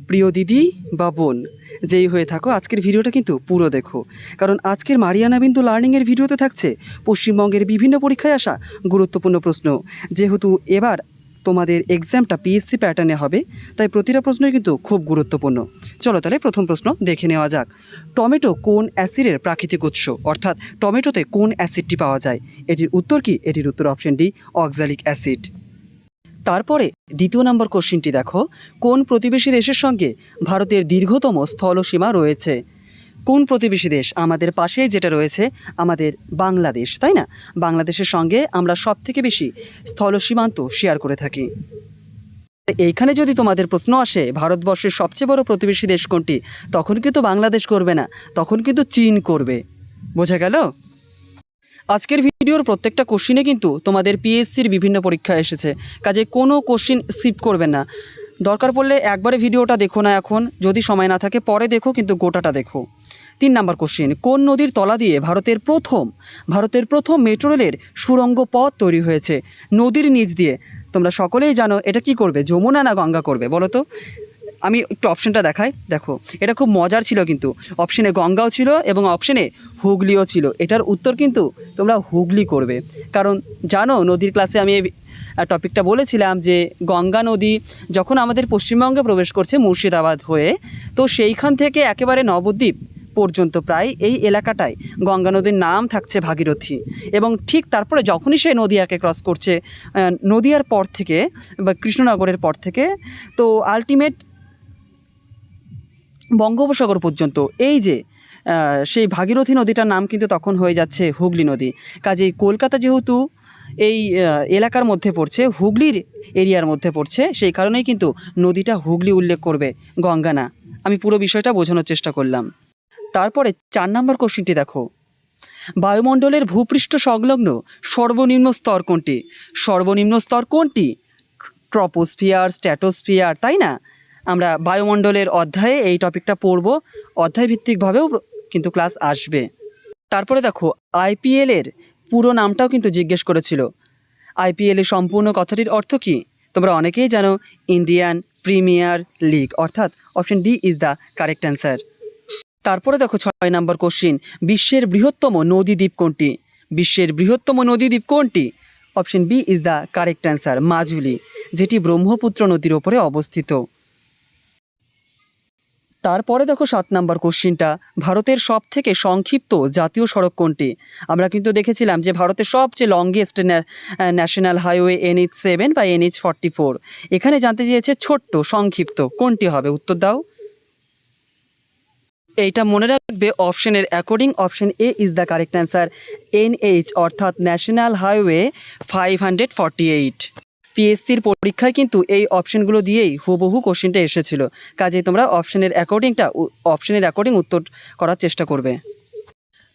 প্রিয় দিদি বা বোন যেই হয়ে থাকো, আজকের ভিডিওটা কিন্তু পুরো দেখো, কারণ আজকের মারিয়ানা বিন্দু লার্নিংয়ের ভিডিওতে থাকছে পশ্চিমবঙ্গের বিভিন্ন পরীক্ষায় আসা গুরুত্বপূর্ণ প্রশ্ন। যেহেতু এবার তোমাদের এক্সামটা পিএসসি প্যাটার্নে হবে, তাই প্রতিটা প্রশ্নই কিন্তু খুব গুরুত্বপূর্ণ। চলো তাহলে প্রথম প্রশ্ন দেখে নেওয়া যাক। টমেটো কোন অ্যাসিডের প্রাকৃতিক উৎস, অর্থাৎ টমেটোতে কোন অ্যাসিডটি পাওয়া যায়? এটির উত্তর কি? এটির উত্তর অপশন ডি, অক্সালিক অ্যাসিড। তারপরে দ্বিতীয় নম্বর কোশ্চিনটি দেখো, কোন প্রতিবেশী দেশের সঙ্গে ভারতের দীর্ঘতম স্থলসীমা রয়েছে? কোন প্রতিবেশী দেশ? আমাদের পাশেই যেটা রয়েছে আমাদের বাংলাদেশ, তাই না? বাংলাদেশের সঙ্গে আমরা সবথেকে বেশি স্থলসীমান্ত শেয়ার করে থাকি। এইখানে যদি তোমাদের প্রশ্ন আসে ভারতবর্ষের সবচেয়ে বড় প্রতিবেশী দেশ কোনটি, তখন কিন্তু বাংলাদেশ করবে না, তখন কিন্তু চীন করবে। বোঝা গেল? আজকের ভিডিওর প্রত্যেকটা কোশ্চিনে কিন্তু তোমাদের পিএসসির বিভিন্ন পরীক্ষা এসেছে, কাজে কোনো কোশ্চিন স্কিপ করবেন না। দরকার পড়লে একবারে ভিডিওটা দেখো না, এখন যদি সময় না থাকে পরে দেখো, কিন্তু গোটাটা দেখো। 3 নম্বর কোশ্চিন, কোন নদীর তলা দিয়ে ভারতের প্রথম মেট্রো রেলের সুড়ঙ্গ পথ তৈরি হয়েছে? নদীর নিচ দিয়ে। তোমরা সকলেই জানো এটা কি করবে, যমুনা না গঙ্গা করবে বলো তো? আমি একটু অপশানটা দেখাই, দেখো এটা খুব মজার ছিল, কিন্তু অপশানে গঙ্গাও ছিল এবং অপশানে হুগলিও ছিল। এটার উত্তর কিন্তু তোমরা হুগলি করবে, কারণ জানো নদীর ক্লাসে আমি এই টপিকটা বলেছিলাম যে গঙ্গা নদী যখন আমাদের পশ্চিমবঙ্গে প্রবেশ করছে মুর্শিদাবাদ হয়ে, তো সেইখান থেকে একেবারে নবদ্বীপ পর্যন্ত প্রায় এই এলাকাটায় গঙ্গা নদীর নাম থাকছে ভাগীরথী, এবং ঠিক তারপরে যখনই সে নদীয়াকে ক্রস করছে নদীয়ার পর থেকে বা কৃষ্ণনগরের পর থেকে, তো আলটিমেট বঙ্গোপসাগর পর্যন্ত এই যে সেই ভাগীরথী নদীটার নাম কিন্তু তখন হয়ে যাচ্ছে হুগলি নদী। কাজেই কলকাতা যেহেতু এই এলাকার মধ্যে পড়ছে, হুগলির এরিয়ার মধ্যে পড়ছে, সেই কারণেই কিন্তু নদীটা হুগলি উল্লেখ করবে, গঙ্গা না। আমি পুরো বিষয়টা বোঝানোর চেষ্টা করলাম। তারপরে 4 নম্বর কোশ্চিনটি দেখো, বায়ুমণ্ডলের ভূপৃষ্ঠ সংলগ্ন সর্বনিম্ন স্তর কোনটি? সর্বনিম্ন স্তর কোনটি? ট্রপোস্ফিয়ার, স্ট্র্যাটোস্ফিয়ার, তাই না? আমরা বায়ুমণ্ডলের অধ্যায়ে এই টপিকটা পড়ব, অধ্যায় ভিত্তিকভাবেও কিন্তু ক্লাস আসবে। তারপরে দেখো, আইপিএলের পুরো নামটাও কিন্তু জিজ্ঞেস করেছিল। আইপিএলের সম্পূর্ণ কথাটির অর্থ কী? তোমরা অনেকেই জানো, ইন্ডিয়ান প্রিমিয়ার লিগ, অর্থাৎ option D is the correct answer. তারপরে দেখো 6 নম্বর কোশ্চিন, বিশ্বের বৃহত্তম নদীদ্বীপ কোনটি? বিশ্বের বৃহত্তম নদীদ্বীপ কোনটি? Option B is the correct answer, Majuli, যেটি ব্রহ্মপুত্র নদীর ওপরে অবস্থিত। তারপরে দেখো 7 নম্বর কোশ্চিনটা, ভারতের সবথেকে সংক্ষিপ্ত জাতীয় সড়ক কোনটি? আমরা কিন্তু দেখেছিলাম যে ভারতের সবচেয়ে লংগেস্ট ন্যাশনাল হাইওয়ে NH7 বা NH44। এখানে জানতে চেয়েছে ছোট্ট সংক্ষিপ্ত কোনটি হবে, উত্তর দাও। এইটা মনে রাখবে, অপশনের according option A is the correct answer, NH অর্থাৎ ন্যাশনাল হাইওয়ে 548। পিএসসির পরীক্ষায় কিন্তু এই অপশনগুলো দিয়েই হুবহু কোশ্চেনটা এসেছিল, কাজেই তোমরা অপশনের অ্যাকর্ডিং উত্তর করার চেষ্টা করবে।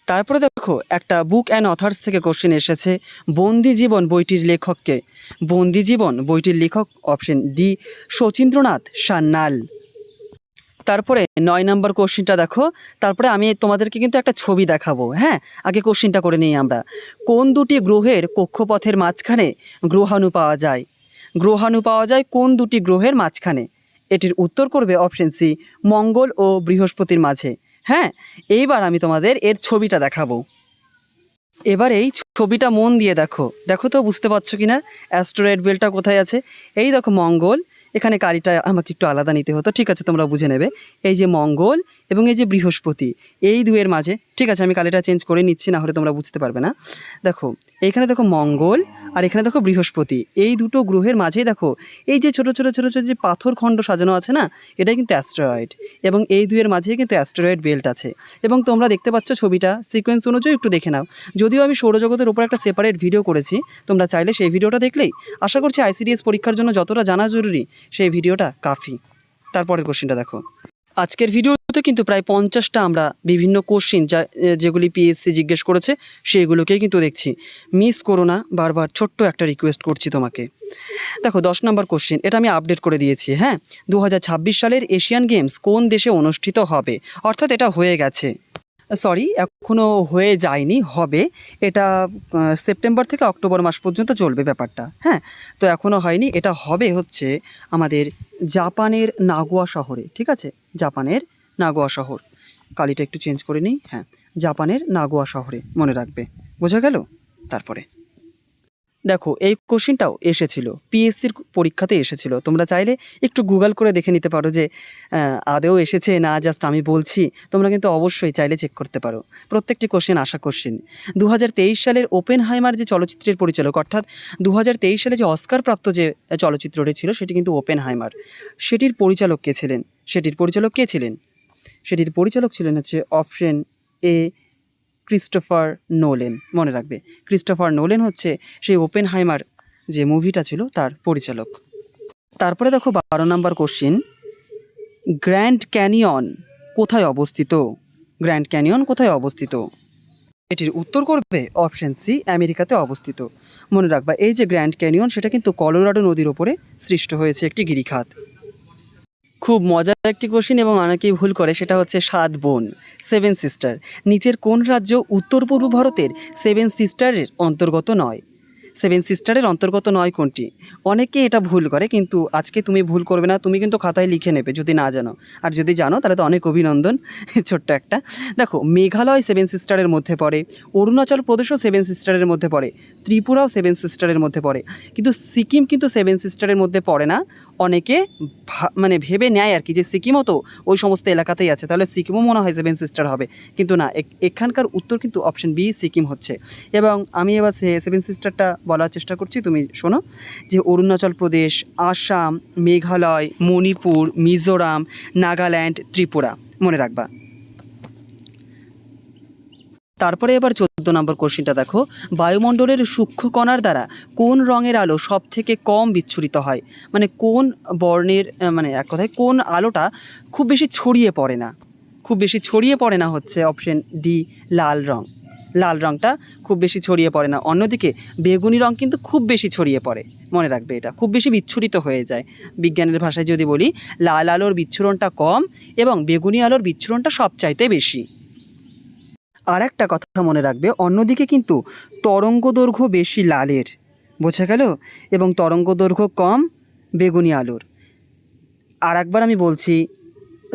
তারপরে দেখো, একটা বুক অ্যান্ড অথার্স থেকে কোশ্চেন এসেছে, বন্দি জীবন বইটির লেখককে? বন্দি জীবন বইটির লেখক অপশন ডি, শচীন্দ্রনাথ সান্যাল। তারপরে 9 নম্বর কোশ্চেনটা দেখো, তারপরে আমি তোমাদেরকে কিন্তু একটা ছবি দেখাবো। হ্যাঁ, আগে কোশ্চেনটা করে নিই আমরা। কোন দুটি গ্রহের কক্ষপথের মাঝখানে গ্রহাণু পাওয়া যায়? গ্রহাণু পাওয়া যায় কোন দুটি গ্রহের মাঝখানে? এটির উত্তর করবে অপশন সি, মঙ্গল ও বৃহস্পতির মাঝে। হ্যাঁ, এইবার আমি তোমাদের এর ছবিটা দেখাবো। এবার এই ছবিটা মন দিয়ে দেখো, দেখো তো বুঝতে পারছো কিনা অ্যাস্টেরয়েড বেল্টটা কোথায় আছে? এই দেখো মঙ্গল, এখানে কালিটা আমাকে একটু আলাদা নিতে হতো, ঠিক আছে তোমরা বুঝে নেবে। এই যে মঙ্গল এবং এই যে বৃহস্পতি, এই দুয়ের মাঝে, ঠিক আছে আমি কালিটা চেঞ্জ করে নিচ্ছি, না হলে তোমরা বুঝতে পারবে না। দেখো এইখানে দেখো মঙ্গল আর এখানে দেখো বৃহস্পতি, এই দুটো গ্রহের মাঝেই দেখো এই যে ছোটো ছোটো ছোটো ছোটো যে পাথর খণ্ড সাজানো আছে না, এটাই কিন্তু অ্যাস্টেরয়েড, এবং এই দুয়ের মাঝেই কিন্তু অ্যাস্টেরয়েড বেল্ট আছে। এবং তোমরা দেখতে পাচ্ছ ছবিটা সিকোয়েন্স অনুযায়ী একটু দেখে নাও, যদিও আমি সৌরজগতের উপর একটা সেপারেট ভিডিও করেছি, তোমরা চাইলে সেই ভিডিওটা দেখলেই আশা করছি আইসিডিএস পরীক্ষার জন্য যতটা জানা জরুরি সেই ভিডিওটা কাফি। তারপরের কোশ্চেনটা দেখো, আজকের ভিডিওতে কিন্তু প্রায় 50টা আমরা বিভিন্ন কোশ্চিন যেগুলি পিএসসি জিজ্ঞেস করেছে সেইগুলোকেই কিন্তু দেখছি, মিস করো না, বারবার ছোট্ট একটা রিকোয়েস্ট করছি তোমাকে। দেখো 10 নম্বর কোশ্চিন, এটা আমি আপডেট করে দিয়েছি। হ্যাঁ, 2026 সালের এশিয়ান গেমস কোন দেশে অনুষ্ঠিত হবে? অর্থাৎ এটা হয়ে গেছে। সরি, এখনও হয়ে যায়নি, হবে। এটা সেপ্টেম্বর থেকে অক্টোবর মাস পর্যন্ত চলবে ব্যাপারটা, হ্যাঁ। তো এখনও হয়নি, এটা হবে হচ্ছে আমাদের জাপানের নাগোয়া শহরে, ঠিক আছে? জাপানের নাগোয়া শহর। কালিটা একটু চেঞ্জ করে নিই, হ্যাঁ, জাপানের নাগোয়া শহরে, মনে রাখবে। বোঝা গেল? তারপরে দেখো, এই কোশ্চেনটাও এসেছিল, পিএসসির পরীক্ষাতে এসেছিল। তোমরা চাইলে একটু গুগল করে দেখে নিতে পারো যে আদৌ এসেছে না জাস্ট আমি বলছি। তোমরা কিন্তু অবশ্যই চাইলে চেক করতে পারো। প্রত্যেকটি কোশ্চেন আসা কোশ্চেন। 2023 সালের ওপেনহাইমার যে চলচ্চিত্রের পরিচালক, অর্থাৎ 2023 সালে যে অস্কার প্রাপ্ত যে চলচ্চিত্রটি ছিল সেটি কিন্তু ওপেনহাইমার। সেটির পরিচালক কে ছিলেন? সেটির পরিচালক কে ছিলেন? সেটির পরিচালক ছিলেন হচ্ছে অপশন এ ক্রিস্টোফার নোলেন। মনে রাখবে, ক্রিস্টোফার নোলেন হচ্ছে সেই ওপেনহাইমার যে মুভিটা ছিল তার পরিচালক। তারপরে দেখো 12 নম্বর কোশ্চিন, গ্র্যান্ড ক্যানিয়ন কোথায় অবস্থিত? গ্র্যান্ড ক্যানিয়ন কোথায় অবস্থিত? এটির উত্তর করবে অপশন সি, আমেরিকাতে অবস্থিত। মনে রাখবা, এই যে গ্র্যান্ড ক্যানিয়ন সেটা কিন্তু কলোরাডো নদীর ওপরে সৃষ্ট হয়েছে একটি গিরিখাত। খুব মজার একটি কোশ্চিন এবং অনেকেই ভুল করে, সেটা হচ্ছে 7 বোন, 7 সিস্টার। নিচের কোন রাজ্য উত্তর পূর্ব ভারতের 7 সিস্টারের অন্তর্গত নয়? 7 সিস্টারের অন্তর্গত নয় কোনটি? অনেকে এটা ভুল করে, কিন্তু আজকে তুমি ভুল করবে না, তুমি কিন্তু খাতায় লিখে নেবে যদি না জানো। আর যদি জানো তাহলে তো অনেক অভিনন্দন। ছোট্ট একটা দেখো, মেঘালয় 7 সিস্টারের মধ্যে পড়ে, অরুণাচল প্রদেশও 7 সিস্টারের মধ্যে পড়ে, ত্রিপুরাও 7 সিস্টারের মধ্যে পড়ে, কিন্তু সিকিম কিন্তু 7 সিস্টারের মধ্যে পড়ে না। অনেকে মানে ভেবে নেয় আর কি যে সিকিমও তো ওই সমস্ত এলাকাতেই আছে, তাহলে সিকিমও মনে হয় 7 সিস্টার হবে, কিন্তু না, এখানকার উত্তর কিন্তু অপশন বি, সিকিম হচ্ছে। এবং আমি এবার 7 সিস্টারটা বলার চেষ্টা করছি, তুমি শোনো। যে অরুণাচল প্রদেশ, আসাম, মেঘালয়, মণিপুর, মিজোরাম, নাগাল্যান্ড, ত্রিপুরা, মনে রাখবা। তারপরে এবার 14 নম্বর কোশ্চেনটা দেখো, বায়ুমণ্ডলের সূক্ষ্ম কণার দ্বারা কোন রঙের আলো সব থেকে কম বিচ্ছুরিত হয়? মানে কোন বর্ণের, মানে এক কথায় কোন আলোটা খুব বেশি ছড়িয়ে পড়ে না? খুব বেশি ছড়িয়ে পড়ে না হচ্ছে অপশন ডি, লাল রং। লাল রংটা খুব বেশি ছড়িয়ে পড়ে না। অন্যদিকে বেগুনি রং কিন্তু খুব বেশি ছড়িয়ে পড়ে, মনে রাখবে, এটা খুব বেশি বিচ্ছুরিত হয়ে যায়। বিজ্ঞানের ভাষায় যদি বলি, লাল আলোর বিচ্ছুরণটা কম এবং বেগুনি আলোর বিচ্ছুরণটা সবচাইতে বেশি। আর একটা কথা মনে রাখবে, অন্যদিকে কিন্তু তরঙ্গ দৈর্ঘ্য বেশি লালের, বোঝা গেল? এবং তরঙ্গ দৈর্ঘ্য কম বেগুনি আলোর। আর একবার আমি বলছি,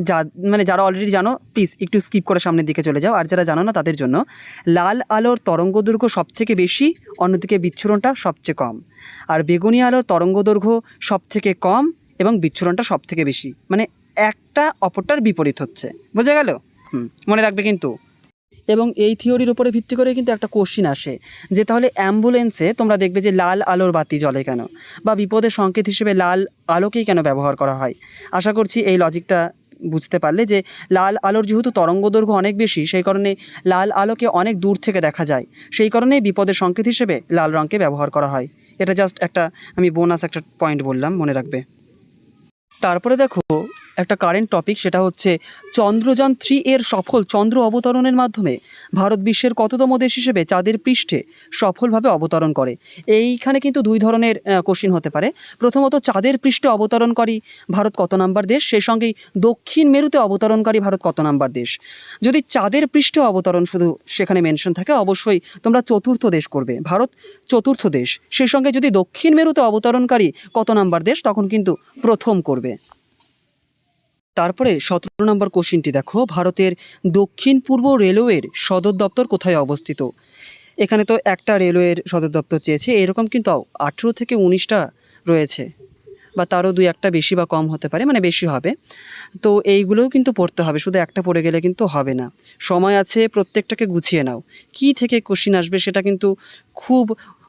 যা মানে যারা অলরেডি জানো প্লিজ একটু স্কিপ করে সামনের দিকে চলে যাও, আর যারা জানো না তাদের জন্য, লাল আলোর তরঙ্গ দৈর্ঘ্য সবথেকে বেশি, অন্যদিকে বিচ্ছুরণটা সবচেয়ে কম। আর বেগুনি আলোর তরঙ্গ দৈর্ঘ্য সবথেকে কম এবং বিচ্ছুরণটা সবথেকে বেশি, মানে একটা অপরটার বিপরীত হচ্ছে, বোঝা গেল? মনে রাখবে কিন্তু। এবং এই থিওরির উপরে ভিত্তি করে কিন্তু একটা কোশ্চিন আসে যে তাহলে অ্যাম্বুলেন্সে তোমরা দেখবে যে লাল আলোর বাতি জ্বলে কেন, বা বিপদের সংকেত হিসেবে লাল আলোকেই কেন ব্যবহার করা হয়? আশা করছি এই লজিকটা বুঝতে পারলে যে লাল আলোর যেহেতু তরঙ্গ দৈর্ঘ্য অনেক বেশি, সেই কারণে লাল আলোকে অনেক দূর থেকে দেখা যায়, সেই কারণেই বিপদের সংকেত হিসেবে লাল রঙকে ব্যবহার করা হয়। এটা জাস্ট একটা আমি বোনাস একটা পয়েন্ট বললাম, মনে রাখবে। তারপরে দেখো একটা কারেন্ট টপিক, সেটা হচ্ছে চন্দ্রযান 3 এর সফল চন্দ্র অবতরণের মাধ্যমে ভারত বিশ্বের কততম দেশ হিসেবে চাঁদের পৃষ্ঠে সফলভাবে অবতরণ করে? এইখানে কিন্তু দুই ধরনের কোশ্চিন হতে পারে। প্রথমত, চাঁদের পৃষ্ঠে অবতরণকারী ভারত কত নাম্বার দেশ, সেই সঙ্গেই দক্ষিণ মেরুতে অবতরণকারী ভারত কত নাম্বার দেশ। যদি চাঁদের পৃষ্ঠে অবতরণ শুধু সেখানে মেনশন থাকে, অবশ্যই তোমরা চতুর্থ দেশ করবে, ভারত চতুর্থ দেশ। সেই সঙ্গে যদি দক্ষিণ মেরুতে অবতরণকারী কত নাম্বার দেশ, তখন কিন্তু প্রথম করবে। তারপরে 17 নম্বর কোশ্চিনটি দেখো, ভারতের দক্ষিণ পূর্ব রেলওয়ের সদর দপ্তর কোথায় অবস্থিত? এখানে তো একটা রেলওয়ের সদর দপ্তর চেয়েছে, এরকম কিন্তু 18 থেকে 19টা রয়েছে, বা তারও দুই একটা বেশি বা কম হতে পারে, মানে বেশি হবে। তো এইগুলোও কিন্তু পড়তে হবে, শুধু একটা পড়ে গেলে কিন্তু হবে না, সময় আছে, প্রত্যেকটাকে গুছিয়ে নাও। কি থেকে কোশ্চিন আসবে সেটা কিন্তু খুব,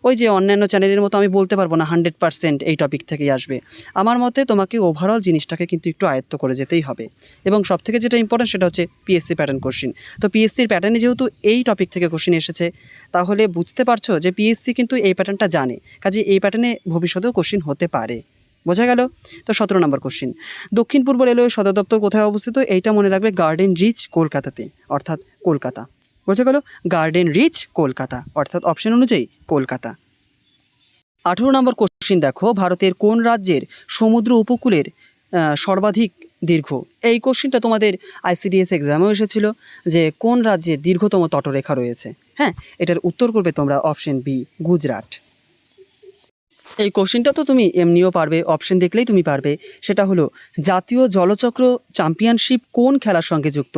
ওই যে অন্যান্য চ্যানেলের মতো আমি বলতে পারবো না 100% এই টপিক থেকেই আসবে। আমার মতে তোমাকে ওভারঅল জিনিসটাকে কিন্তু একটু আয়ত্ত করে যেতেই হবে। এবং সবথেকে যেটা ইম্পর্টেন্ট সেটা হচ্ছে পিএসসি প্যাটার্ন কোশ্চিন। তো পিএসসির প্যাটার্নে যেহেতু এই টপিক থেকে কোশ্চিন এসেছে, তাহলে বুঝতে পারছো যে পিএসসি কিন্তু এই প্যাটার্নটা জানে, কাজে এই প্যাটার্নে ভবিষ্যতেও কোশ্চিন হতে পারে। বোঝা গেল? তো 17 নম্বর কোশ্চিন, দক্ষিণ পূর্ব রেলওয়ে সদর দপ্তর কোথায় অবস্থিত? এইটা মনে রাখবে, গার্ডেন রিচ কলকাতাতে, অর্থাৎ কলকাতা। বোঝা গেল? গার্ডেন রিচ কলকাতা, অর্থাৎ অপশন অনুযায়ী কলকাতা। 18 নম্বর কোশ্চিন দেখো, ভারতের কোন রাজ্যের সমুদ্র উপকূলের সর্বাধিক দীর্ঘ। এই কোশ্চেনটা তোমাদের আইসিডিএস এক্সামেও এসেছিল যে কোন রাজ্যের দীর্ঘতম তটরেখা রয়েছে। হ্যাঁ, এটার উত্তর করবে তোমরা অপশন বি, গুজরাট। এই কোশ্চেনটা তো তুমি এমনিও পারবে, অপশন দেখলেই তুমি পারবে। সেটা হলো জাতীয় জলচক্র চ্যাম্পিয়নশিপ কোন খেলার সঙ্গে যুক্ত?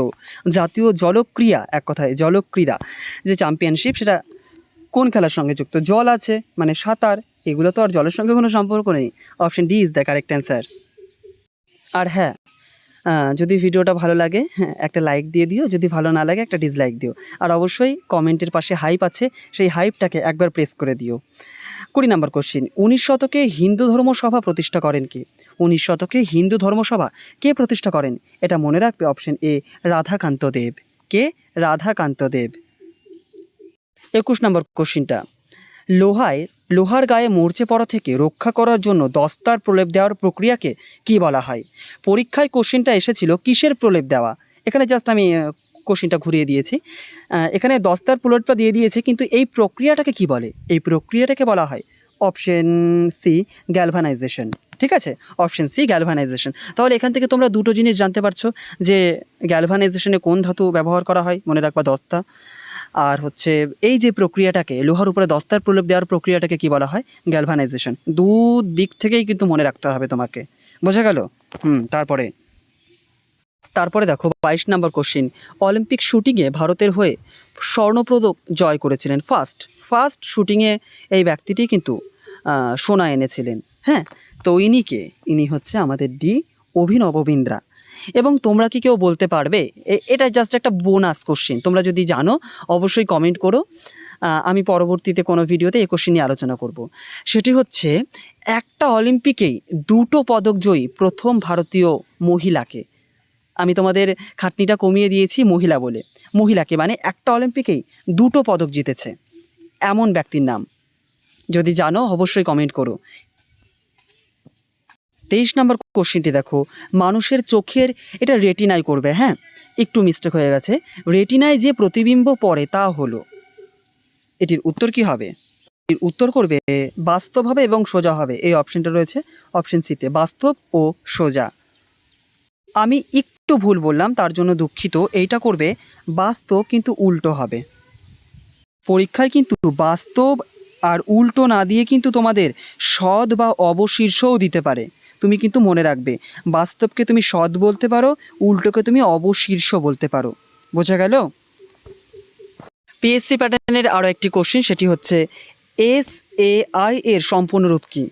জাতীয় জলক্রীড়া, এক কথায় জলক্রীড়া যে চ্যাম্পিয়নশিপ, সেটা কোন খেলার সঙ্গে যুক্ত? জল আছে মানে সাঁতার, এগুলো তো আর জলের সঙ্গে কোনো সম্পর্ক নেই। Option D is the correct answer. আর হ্যাঁ, যদি ভিডিওটা ভালো লাগে, হ্যাঁ, একটা লাইক দিয়ে দিও। যদি ভালো না লাগে একটা ডিসলাইক দিও। আর অবশ্যই কমেন্টের পাশে হাইপ আছে, সেই হাইপটাকে একবার প্রেস করে দিও। 20 নম্বর কোশ্চিন, 19 শতকে হিন্দু ধর্মসভা প্রতিষ্ঠা করেন কে? 19 শতকে হিন্দু ধর্মসভা কে প্রতিষ্ঠা করেন? এটা মনে রাখবে, অপশন এ, রাধাকান্ত দেব। কে? রাধাকান্ত দেব। 21 নম্বর কোশ্চিনটা, লোহার গায়ে মরচে পড়া থেকে রক্ষা করার জন্য দস্তার প্রলেপ দেওয়ার প্রক্রিয়াকে কি বলা হয়? পরীক্ষায় কোশ্চিনটা এসেছিল কিসের প্রলেপ দেওয়া? এখানে জাস্ট আমি কোশ্চিনটা ঘুরিয়ে দিয়েছি। এখানে দস্তার প্রলেপটা দিয়ে দিয়েছে, কিন্তু এই প্রক্রিয়াটাকে কি বলে? এই প্রক্রিয়াটাকে বলা হয় অপশন সি, গ্যালভানাইজেশন। ঠিক আছে, অপশন সি, গ্যালভানাইজেশন। তাহলে এখান থেকে তোমরা দুটো জিনিস জানতে পারছো যে গ্যালভানাইজেশনে কোন ধাতু ব্যবহার করা হয়, মনে রাখবা দস্তা। আর হচ্ছে এই যে প্রক্রিয়াটাকে, লোহার উপরে দস্তার প্রলেপ দেওয়ার প্রক্রিয়াটাকে কি বলা হয়? গ্যালভানাইজেশন। দিক থেকেই কিন্তু মনে রাখতে হবে তোমাকে, বোঝা গেল? তারপরে দেখো 22 নম্বর কোশ্চিন, অলিম্পিক শুটিংয়ে ভারতের হয়ে স্বর্ণপদক জয় করেছিলেন ফার্স্ট শুটিংয়ে এই ব্যক্তিটি কিন্তু সোনা এনেছিলেন। হ্যাঁ, তো ইনি হচ্ছে আমাদের ডি, অভিনব বিন্দ্রা। এবং তোমরা কি কেউ বলতে পারবে, এটা জাস্ট একটা বোনাস কোশ্চিন, তোমরা যদি জানো অবশ্যই কমেন্ট করো। আমি পরবর্তীতে কোনো ভিডিওতে এই কোশ্চিন নিয়ে আলোচনা করব। সেটি হচ্ছে একটা অলিম্পিকেই 2টো পদক জয়ী প্রথম ভারতীয় মহিলাকে। আমি তোমাদের খাটনিটা কমিয়ে দিয়েছি মহিলা বলে। মহিলাকে মানে একটা অলিম্পিকেই 2টো পদক জিতেছে এমন ব্যক্তির নাম। যদি জানো অবশ্যই কমেন্ট করো। 23 নম্বর কোশ্চিনটি দেখো, মানুষের চোখের, এটা রেটিনায় করবে। হ্যাঁ, একটু মিস্টেক হয়ে গেছে। রেটিনায় যে প্রতিবিম্ব পড়ে তা হলো, এটির উত্তর কি হবে? এর উত্তর করবে বাস্তব হবে এবং সোজা হবে। এই অপশনটা রয়েছে অপশন সিতে, বাস্তব ও সোজা। আমি একটু ভুল বললাম, তার জন্য দুঃখিত। এইটা করবে বাস্তব, কিন্তু উল্টো হবে। পরীক্ষায় কিন্তু বাস্তব আর উল্টো না দিয়ে কিন্তু তোমাদের সৎ বা অবশীর্ষও দিতে পারে। তুমি কিন্তু মনে রাখবে, বাস্তবকে তুমি সৎ বলতে পারো, উল্টোকে তুমি অবশীর্ষ বলতে পারো। বোঝা গেল? পিএসসি প্যাটার্নের আরও একটি কোশ্চেন, সেটি হচ্ছে SAI এর সম্পূর্ণ রূপ কী?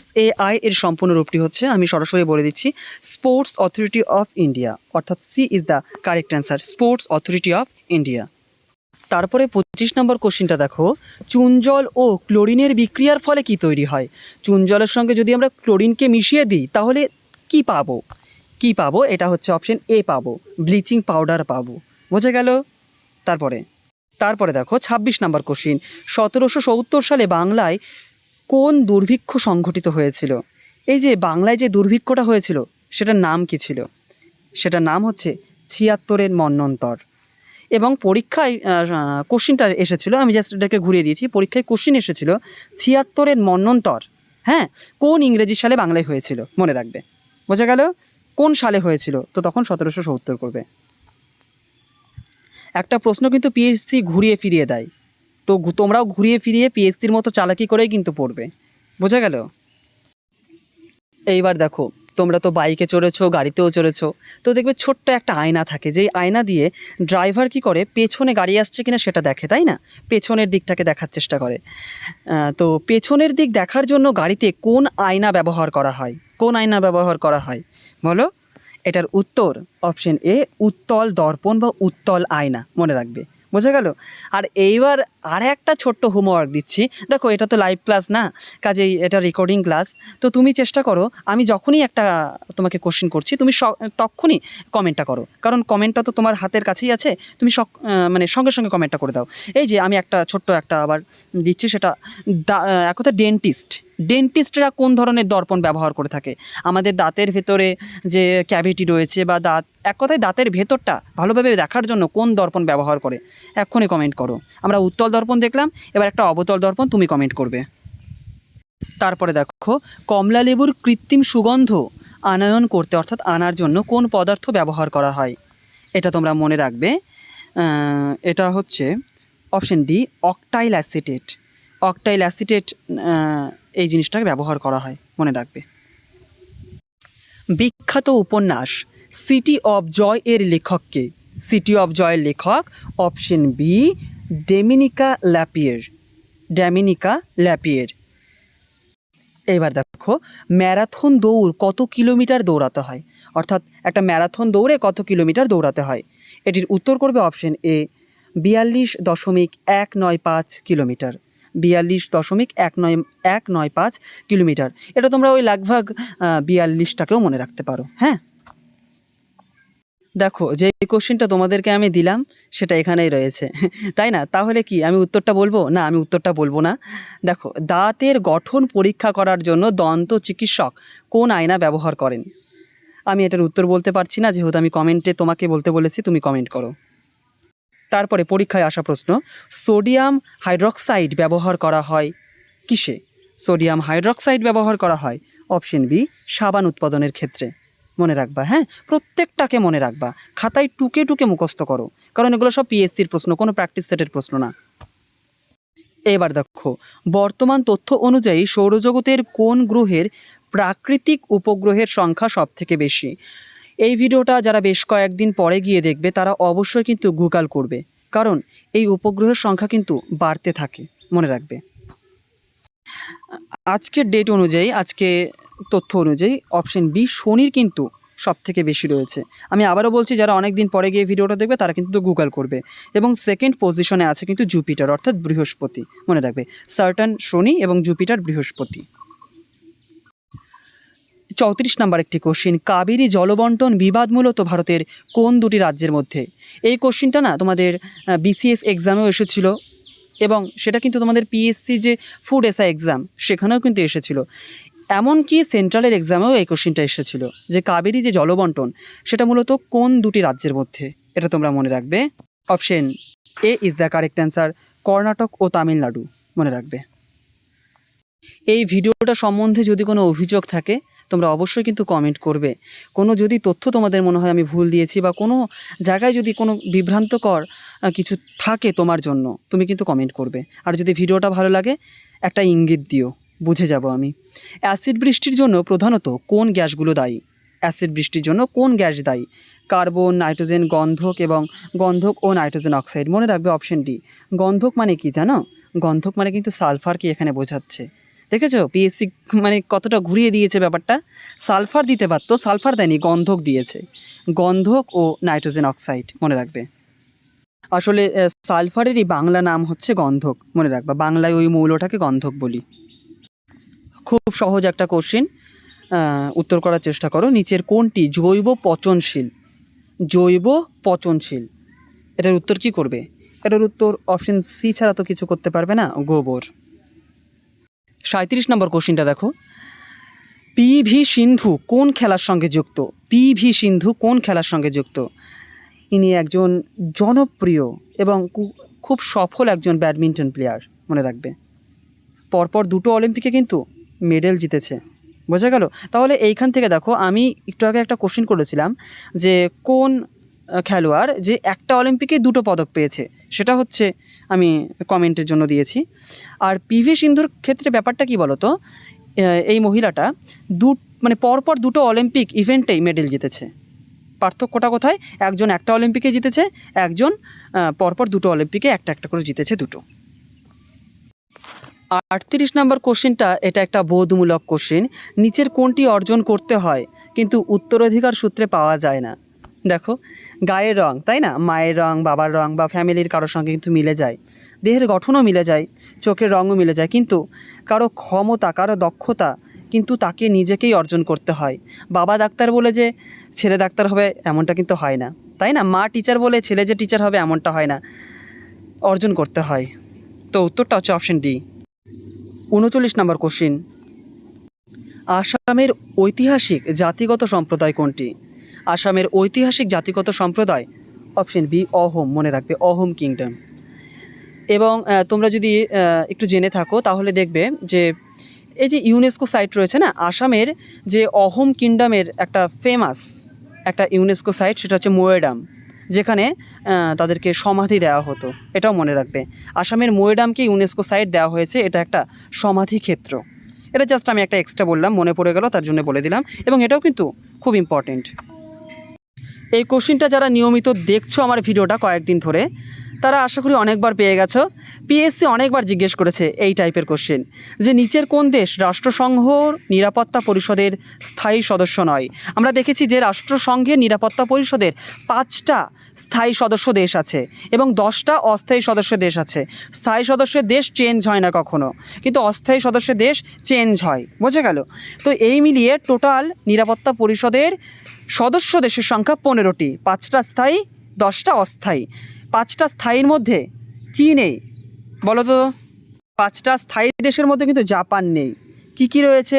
SAI এর সম্পূর্ণ রূপটি হচ্ছে, আমি সরাসরি বলে দিচ্ছি, স্পোর্টস অথরিটি অফ ইন্ডিয়া, অর্থাৎ C is the correct answer, Sports Authority of India. তারপরে 25 নম্বর কোশ্চিনটা দেখো, চুন জল ও ক্লোরিনের বিক্রিয়ার ফলে কি তৈরি হয়? চুন জলের সঙ্গে যদি আমরা ক্লোরিনকে মিশিয়ে দিই তাহলে কি পাবো? এটা হচ্ছে অপশন এ, পাবো ব্লিচিং পাউডার পাবো। বোঝা গেল? তারপরে দেখো 26 নম্বর কোশ্চিন, 1770 সালে বাংলায় কোন দুর্ভিক্ষ সংঘটিত হয়েছিল? এই যে বাংলায় যে দুর্ভিক্ষটা হয়েছিল সেটার নাম কি ছিল? সেটার নাম হচ্ছে 76-এর মন্বন্তর। এবং পরীক্ষায় কোশ্চিনটা এসেছিল, আমি জাস্ট এটাকে ঘুরিয়ে দিয়েছি, পরীক্ষায় কোশ্চিন এসেছিল 76-এর মন্বন্তর, হ্যাঁ, কোন ইংরেজি সালে বাংলায় হয়েছিল? মনে রাখবে। বোঝা গেল? কোন সালে হয়েছিল? তো তখন 1770 করবে। একটা প্রশ্ন কিন্তু পিএসসি ঘুরিয়ে ফিরিয়ে দেয়, তো তোমরাও ঘুরিয়ে ফিরিয়ে পিএসসির মতো চালাকি করেই কিন্তু পড়বে। বোঝা গেল? এইবার দেখো, তোমরা তো বাইকে চড়েছো, গাড়িতেও চড়েছো, তো দেখবে ছোট্ট একটা আয়না থাকে, যেই আয়না দিয়ে ড্রাইভার কি করে, পেছনে গাড়ি আসছে কিনা সেটা দেখে, তাই না? পেছনের দিকটাকে দেখার চেষ্টা করে। তো পেছনের দিক দেখার জন্য গাড়িতে কোন আয়না ব্যবহার করা হয়? বলো। এটার উত্তর অপশন এ, উত্তল দর্পণ বা উত্তল আয়না। মনে রাখবে। বোঝা গেল? আর এইবার আর একটা ছোট্ট হোমওয়ার্ক দিচ্ছি। দেখো, এটা তো লাইভ ক্লাস না, কাজেই এটা রেকর্ডিং ক্লাস। তো তুমি চেষ্টা করো, আমি যখনই একটা তোমাকে কোশ্চেন করছি তুমি তখনই কমেন্টটা করো, কারণ কমেন্টটা তো তোমার হাতের কাছেই আছে। তুমি মানে সঙ্গে সঙ্গে কমেন্টটা করে দাও। এই যে আমি একটা ছোট্ট একটা আবার দিচ্ছি, সেটা এক কথা ডেন্টিস্টরা কোন ধরনের দর্পণ ব্যবহার করে থাকে? আমাদের দাঁতের ভেতরে যে ক্যাভিটি রয়েছে বা দাঁত, এক কথায় দাঁতের ভেতরটা ভালোভাবে দেখার জন্য কোন দর্পণ ব্যবহার করে? এক্ষুনি কমেন্ট করো। আমরা উত্তল দর্পণ দেখলাম, এবার একটা অবতল দর্পণ তুমি কমেন্ট করবে। তারপরে দেখো, কমলা লেবুর কৃত্রিম সুগন্ধ আনয়ন করতে অর্থাৎ আনার জন্য কোন পদার্থ ব্যবহার করা হয়? এটা তোমরা মনে রাখবে। এটা হচ্ছে অপশন ডি, অক্টাইল অ্যাসিটেট। অক্টাইল অ্যাসিটেট এই জিনিসটাকে ব্যবহার করা হয়, মনে রাখবে। বিখ্যাত উপন্যাস সিটি অফ জয় এর লেখককে? সিটি অফ জয়ের লেখক অপশন বি, ডোমিনিকা ল্যাপিয়ের। ডোমিনিকা ল্যাপিয়ের। এবার দেখো, ম্যারাথন দৌড় কত কিলোমিটার দৌড়াতে হয়? অর্থাৎ একটা ম্যারাথন দৌড়ে কত কিলোমিটার দৌড়াতে হয়? এটির উত্তর করবে অপশন এ, 42.195 কিলোমিটার। 42.195 কিলোমিটার। এটা তোমরা ওই লাগভাগ 42টাকেও মনে রাখতে পারো। হ্যাঁ, দেখো যে কোশ্চেনটা তোমাদেরকে আমি দিলাম সেটা এখানেই রয়েছে, তাই না? তাহলে কি আমি উত্তরটা বলবো? না, আমি উত্তরটা বলবো না। দেখো, দাঁতের গঠন পরীক্ষা করার জন্য দন্ত চিকিৎসক কোন আয়না ব্যবহার করেন? আমি এটার উত্তর বলতে পারছি না, যেহেতু আমি কমেন্টে তোমাকে বলতে বলেছি, তুমি কমেন্ট করো। তারপরে পরীক্ষায় আসা প্রশ্ন, সোডিয়াম হাইড্রক্সাইড ব্যবহার করা হয় কিসে? সোডিয়াম হাইড্রক্সাইড ব্যবহার করা হয় অপশন বি, সাবান উৎপাদনের ক্ষেত্রে। মনে রাখবা, হ্যাঁ, প্রত্যেকটাকে মনে রাখবা, খাতায় টুকে টুকে মুখস্থ করো, কারণ এগুলো সব পিএসসির প্রশ্ন, কোনো প্র্যাকটিস সেটের প্রশ্ন না। এবার দেখো, বর্তমান তথ্য অনুযায়ী সৌরজগতের কোন গ্রহের প্রাকৃতিক উপগ্রহের সংখ্যা সবথেকে বেশি? এই ভিডিওটা যারা বেশ কয়েকদিন পরে গিয়ে দেখবে তারা অবশ্যই কিন্তু গুগল করবে, কারণ এই উপগ্রহের সংখ্যা কিন্তু বাড়তে থাকে, মনে রাখবে। আজকের ডেট অনুযায়ী, আজকে তথ্য অনুযায়ী অপশন বি, শনির কিন্তু সবথেকে বেশি রয়েছে। আমি আবারও বলছি, যারা অনেক দিন পরে গিয়ে ভিডিওটা দেখবে তারা কিন্তু গুগল করবে। এবং সেকেন্ড পজিশনে আছে কিন্তু জুপিটার, অর্থাৎ বৃহস্পতি, মনে রাখবে। সার্টান শনি এবং জুপিটার বৃহস্পতি। 34 নাম্বার একটি কোশ্চিন, কাবেরী জলবন্টন বিবাদ মূলত ভারতের কোন দুটি রাজ্যের মধ্যে? এই কোশ্চিনটা না তোমাদের বিসিএস এক্সামেও এসেছিল, এবং সেটা কিন্তু তোমাদের পিএসসি যে ফুড এসআই এক্সাম সেখানেও কিন্তু এসেছিল। এমনকি সেন্ট্রালের এক্সামেও এই কোশ্চিনটা এসেছিল যে কাবেরী যে জলবন্টন সেটা মূলত কোন দুটি রাজ্যের মধ্যে? এটা তোমরা মনে রাখবে। Option A is the correct answer, Karnataka ও তামিলনাড়ু, মনে রাখবে। এই ভিডিওটা সম্বন্ধে যদি কোনো অভিযোগ থাকে তোমরা অবশ্যই কিন্তু কমেন্ট করবে। কোনো যদি তথ্য তোমাদের মনে হয় আমি ভুল দিয়েছি, বা কোনো জায়গায় যদি কোনো বিভ্রান্তকর কিছু থাকে তোমার জন্য, তুমি কিন্তু কমেন্ট করবে। আর যদি ভিডিওটা ভালো লাগে একটা ইঙ্গিত দিও, বুঝে যাব আমি। অ্যাসিড বৃষ্টির জন্য প্রধানত কোন গ্যাসগুলো দায়ী? অ্যাসিড বৃষ্টির জন্য কোন গ্যাস দায়ী? কার্বন, নাইট্রোজেন, গন্ধক এবং গন্ধক ও নাইট্রোজেন অক্সাইড। মনে রাখবে অপশন ডি। গন্ধক মানে কি জানো? গন্ধক মানে কিন্তু সালফারকে এখানে বোঝাচ্ছে। দেখেছো পিএসসি মানে কতটা ঘুরিয়ে দিয়েছে ব্যাপারটা। সালফার দিতে পারতো, সালফার দেয়নি, গন্ধক দিয়েছে। গন্ধক ও নাইট্রোজেন অক্সাইড, মনে রাখবে। আসলে সালফারেরই বাংলা নাম হচ্ছে গন্ধক, মনে রাখবা। বাংলায় ওই মৌলটাকে গন্ধক বলি। খুব সহজ একটা কোশ্চিন, উত্তর করার চেষ্টা করো। নিচের কোনটি জৈব পচনশীল? জৈব পচনশীল, এটার উত্তর কি করবে? এটার উত্তর অপশন সি ছাড়া তো কিছু করতে পারবে না, গোবর। 37 নম্বর কোশ্চিনটা দেখো, পিভি সিন্ধু কোন খেলার সঙ্গে যুক্ত? পিভি সিন্ধু কোন খেলার সঙ্গে যুক্ত? ইনি একজন জনপ্রিয় এবং খুব সফল একজন ব্যাডমিন্টন প্লেয়ার, মনে রাখবে। পরপর দুটো অলিম্পিকে কিন্তু মেডেল জিতেছে, বোঝা গেল? তাহলে এইখান থেকে দেখো, আমি একটু আগে একটা কোশ্চেন করেছিলাম যে কোন খেলোয়াড় যে একটা অলিম্পিকে দুটো পদক পেয়েছে, সেটা হচ্ছে আমি কমেন্টের জন্য দিয়েছি। আর পিভি সিন্ধুর ক্ষেত্রে ব্যাপারটা কি বলো তো, এই মহিলাটা মানে পরপর দুটো অলিম্পিক ইভেন্টেই মেডেল জিতেছে। পার্থক্যটা কোথায়? একজন একটা অলিম্পিকে জিতেছে, একজন পরপর দুটো অলিম্পিকে একটা একটা করে জিতেছে, দুটো। 38 নম্বর কোশ্চেনটা, এটা একটা বোধমূলক কোশ্চেন। নিচের কোনটি অর্জন করতে হয় কিন্তু উত্তরাধিকার সূত্রে পাওয়া যায় না? দেখো, গায়ের রং, তাই না? মায়ের রং, বাবার রং বা ফ্যামিলির কারোর সঙ্গে কিন্তু মিলে যায়, দেহের গঠনও মিলে যায়, চোখের রঙও মিলে যায়, কিন্তু কারো ক্ষমতা, কারো দক্ষতা কিন্তু তাকে নিজেকেই অর্জন করতে হয়। বাবা ডাক্তার বলে যে ছেলে ডাক্তার হবে এমনটা কিন্তু হয় না, তাই না? মা টিচার বলে ছেলে যে টিচার হবে এমনটা হয় না, অর্জন করতে হয়। তো উত্তরটা হচ্ছে অপশন ডি। 39 নম্বর কোশ্চিন, আসামের ঐতিহাসিক জাতিগত সম্প্রদায় কোনটি? আসামের ঐতিহাসিক জাতিগত সম্প্রদায় অপশন বি, অহোম, মনে রাখবে, অহোম কিংডম। এবং তোমরা যদি একটু জেনে থাকো তাহলে দেখবে যে এই যে ইউনেস্কো সাইট রয়েছে না, আসামের যে অহোম কিংডমের একটা ফেমাস একটা ইউনেস্কো সাইট, সেটা হচ্ছে মোয়েডাম, যেখানে তাদেরকে সমাধি দেওয়া হতো। এটাও মনে রাখবে, আসামের মোয়েডামকে ইউনেস্কো সাইট দেওয়া হয়েছে, এটা একটা সমাধি ক্ষেত্র। এটা জাস্ট আমি একটা এক্সট্রা বললাম, মনে পড়ে গেল তার জন্য বলে দিলাম, এবং এটাও কিন্তু খুব ইম্পর্টেন্ট। এই কোশ্চিনটা যারা নিয়মিত দেখছো আমার ভিডিওটা কয়েকদিন ধরে, তারা আশা করি অনেকবার পেয়ে গেছো। পিএসসি অনেকবার জিজ্ঞেস করেছে এই টাইপের কোশ্চেন, যে নিচের কোন দেশ রাষ্ট্রসংঘর নিরাপত্তা পরিষদের স্থায়ী সদস্য নয়। আমরা দেখেছি যে রাষ্ট্রসংঘের নিরাপত্তা পরিষদের 5টা স্থায়ী সদস্য দেশ আছে এবং 10টা অস্থায়ী সদস্য দেশ আছে। স্থায়ী সদস্যের দেশ চেঞ্জ হয় না কখনো, কিন্তু অস্থায়ী সদস্যের দেশ চেঞ্জ হয়, বোঝা গেল? তো এই মিলিয়ে টোটাল নিরাপত্তা পরিষদের সদস্য দেশের সংখ্যা 15টি, 5টা স্থায়ী 10টা অস্থায়ী। 5টা স্থায়ীর মধ্যে কী নেই বলো তো? 5টা স্থায়ী দেশের মধ্যে কিন্তু জাপান নেই। কি কি রয়েছে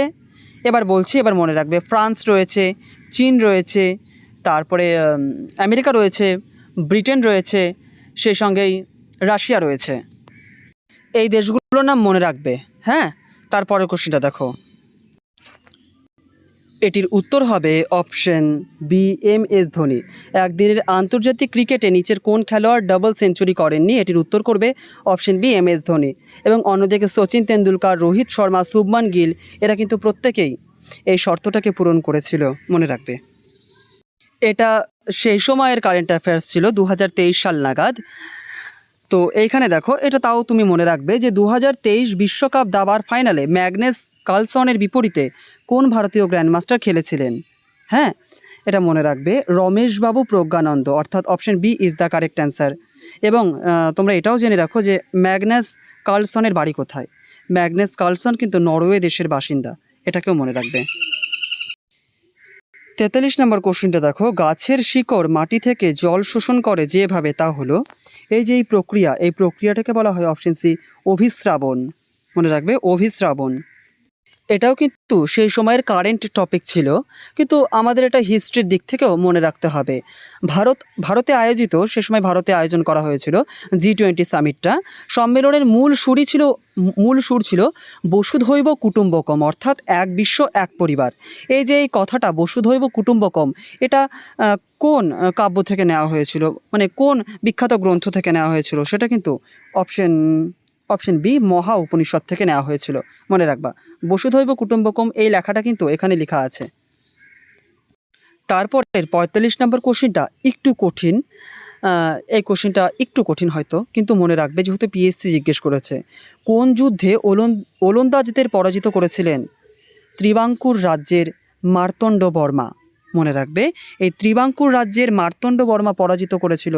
এবার বলছি, এবার মনে রাখবে। ফ্রান্স রয়েছে, চীন রয়েছে, তারপরে আমেরিকা রয়েছে, ব্রিটেন রয়েছে, সেই সঙ্গেই রাশিয়া রয়েছে। এই দেশগুলোর নাম মনে রাখবে। হ্যাঁ, তারপরে কোশ্চেনটা দেখো। এটির উত্তর হবে অপশন বি, MS ধোনি। একদিনের আন্তর্জাতিক ক্রিকেটে নিচের কোন খেলোয়াড় ডাবল সেঞ্চুরি করেননি? এটির উত্তর করবে অপশন বি, MS ধোনি। এবং অন্যদিকে সচিন তেন্ডুলকর, রোহিত শর্মা, শুভমান গিল, এরা কিন্তু প্রত্যেকেই এই শর্তটাকে পূরণ করেছিল, মনে রাখবে। এটা সেই সময়ের কারেন্ট অ্যাফেয়ার্স ছিল, 2023 সাল নাগাদ। তো এইখানে দেখো, এটা তাও তুমি মনে রাখবে যে 2023 বিশ্বকাপ দাবার ফাইনালে ম্যাগনাস কার্লসনের বিপরীতে কোন ভারতীয় গ্র্যান্ডমাস্টার খেলেছিলেন? হ্যাঁ, এটা মনে রাখবে, রমেশবাবু প্রজ্ঞানন্দ, অর্থাৎ option B is the correct answer. এবং তোমরা এটাও জেনে রাখো যে ম্যাগনাস কার্লসনের বাড়ি কোথায়। ম্যাগনাস কার্লসন কিন্তু নরওয়ে দেশের বাসিন্দা, এটাকেও মনে রাখবে। 43 নম্বর কোশ্চেনটা দেখো। গাছের শিকড় মাটি থেকে জল শোষণ করে যেভাবে, তা হলো, এই যে এই প্রক্রিয়াটাকে বলা হয় অপশন সি, অভিস্রাবণ। মনে রাখবে, অভিস্রাবণ। এটাও কিন্তু সেই সময়ের কারেন্ট টপিক ছিল, কিন্তু আমাদের এটা হিস্ট্রির দিক থেকেও মনে রাখতে হবে। ভারতে আয়োজিত, সে সময় ভারতে আয়োজন করা হয়েছিল G20 সামিটটা। সম্মেলনের মূল সুর ছিল বসুধৈব কুটুম্বকম, অর্থাৎ এক বিশ্ব এক পরিবার। এই যে এই কথাটা বসুধৈব কুটুম্বকম, এটা কোন কাব্য থেকে নেওয়া হয়েছিল, মানে কোন বিখ্যাত গ্রন্থ থেকে নেওয়া হয়েছিল? সেটা কিন্তু অপশন বি, মহা উপনিষদ থেকে নেওয়া হয়েছিল, মনে রাখবা। বসুধৈব কুটুম্বকম এই লেখাটা কিন্তু এখানে লেখা আছে। তারপরের 45 নম্বর কোশ্চেনটা একটু কঠিন। এই কোশ্চেনটা একটু কঠিন হয়তো, কিন্তু মনে রাখবে যেহেতু পিএসসি জিজ্ঞেস করেছে। কোন যুদ্ধে ওলন্দাজদের পরাজিত করেছিলেন ত্রিবাঙ্কুর রাজ্যের মার্তণ্ড বর্মা? মনে রাখবে, এই ত্রিবাঙ্কুর রাজ্যের মার্তণ্ড বর্মা পরাজিত করেছিল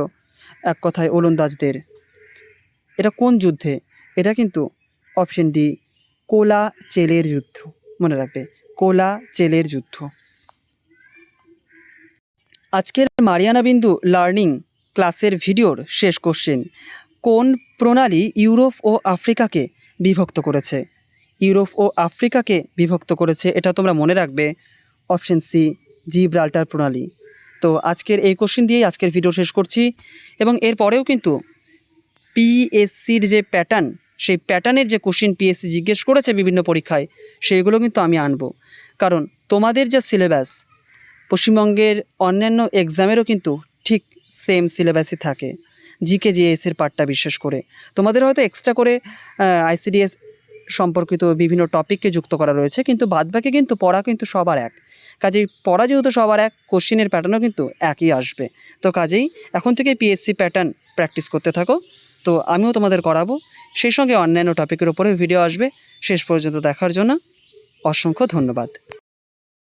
এক কথায় ওলন্দাজদের। এটা কোন যুদ্ধে? এটা কিন্তু অপশন ডি, কোলা চেলের যুদ্ধ, মনে রাখবে, কোলা চেলের যুদ্ধ। আজকের মারিয়ানা বিন্দু লার্নিং ক্লাসের ভিডিওর শেষ কোশ্চেন। কোন প্রণালী ইউরোপ ও আফ্রিকাকে বিভক্ত করেছে? ইউরোপ ও আফ্রিকাকে বিভক্ত করেছে, এটা তোমরা মনে রাখবে, অপশন সি, জিব্রাল্টার প্রণালী। তো আজকের এই কোশ্চেন দিয়েই আজকের ভিডিও শেষ করছি, এবং এরপরেও কিন্তু পিএসসির যে প্যাটার্ন, সেই প্যাটার্নের যে কোশ্চেন পিএসসি জিজ্ঞেস করেছে বিভিন্ন পরীক্ষায়, সেইগুলো কিন্তু আমি আনবো। কারণ তোমাদের যে সিলেবাস, পশ্চিমবঙ্গের অন্যান্য এক্সামেরও কিন্তু ঠিক সেম সিলেবাসই থাকে, জিকে জিএসের পার্টটা বিশেষ করে। তোমাদের হয়তো এক্সট্রা করে ICDS সম্পর্কিত বিভিন্ন টপিককে যুক্ত করা রয়েছে, কিন্তু বাদবাকি কিন্তু পড়া কিন্তু সবার এক। কাজেই পড়া যেহেতু সবার এক, কোশ্চেনের প্যাটার্নও কিন্তু একই আসবে। তো কাজেই এখন থেকে পিএসসি প্যাটার্ন প্র্যাকটিস করতে থাকো। তো আমিও তোমাদের করাবো, সেই সঙ্গে অন্যান্য টপিকের উপরে ভিডিও আসবে। শেষ পর্যন্ত দেখার জন্য অসংখ্য ধন্যবাদ।